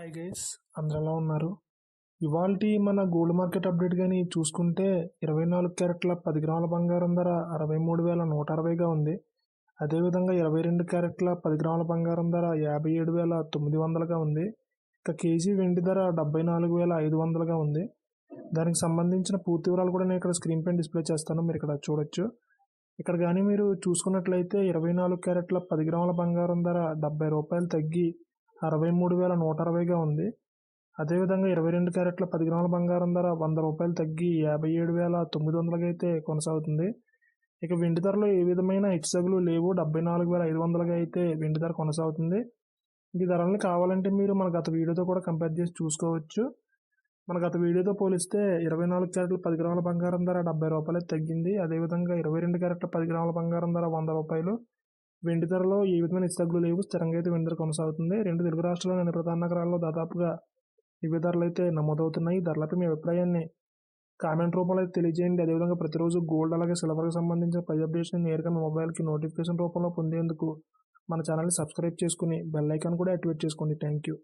Hi guys, అందరు ఎలా ఉన్నారు? ఇవాల్టి మన గోల్డ్ మార్కెట్ అప్డేట్ కానీ చూసుకుంటే 24 క్యారెట్ల 10 గ్రాముల బంగారం ధర 63,160గా ఉంది. అదేవిధంగా 22 క్యారెట్ల 10 గ్రాముల బంగారం ధర 57,900గా ఉంది. ఇక కేజీ వెండి ధర 74,500గా ఉంది. దానికి సంబంధించిన పూర్తి వివరాలు కూడా నేను ఇక్కడ స్క్రీన్ పైన డిస్ప్లే చేస్తాను, మీరు ఇక్కడ చూడొచ్చు. ఇక్కడ కానీ మీరు చూసుకున్నట్లయితే 24 క్యారెట్ల 10 గ్రాముల బంగారం ధర 70 రూపాయలు తగ్గి 63,160గా ఉంది. అదేవిధంగా 22 క్యారెట్ల 10 గ్రాముల బంగారం ధర 100 రూపాయలు తగ్గి 57,900గా అయితే కొనసాగుతుంది. ఇక వెండి ధరలో ఏ విధమైన హెచ్చుతగ్గులు లేవు, 74,500గా అయితే వెండి ధర కొనసాగుతుంది. ఈ ధరల్ని కావాలంటే మీరు మన గత వీడియోతో కూడా కంపేర్ చేసి చూసుకోవచ్చు. మన గత వీడియోతో పోలిస్తే 24 క్యారెట్ల 10 గ్రాముల బంగారం ధర 70 రూపాయలు తగ్గింది. అదేవిధంగా 22 క్యారెట్ల 10 గ్రాముల బంగారం ధర 100 రూపాయలు. వెండి ధరలో ఏ విధమైన హెచ్చుతగ్గులు లేవు, స్థిరంగా అయితే వెండి ధర కొనసాగుతుంది. రెండు తెలుగు రాష్ట్రాల్లోని ప్రధాన నగరాల్లో దాదాపుగా ఇవే ధరలు అయితే నమోదవుతున్నాయి. ధరలపై మీ అభిప్రాయాన్ని కామెంట్ రూపంలో అయితే తెలియజేయండి. అదేవిధంగా ప్రతిరోజు గోల్డ్ అలాగే సిల్వర్కి సంబంధించిన ప్రైస్ అప్డేట్స్ని నేరుగా మీ మొబైల్కి నోటిఫికేషన్ రూపంలో పొందేందుకు మన ఛానల్ని సబ్స్క్రైబ్ చేసుకుని బెల్ ఐకాన్ కూడా యాక్టివేట్ చేసుకోండి. Thank you.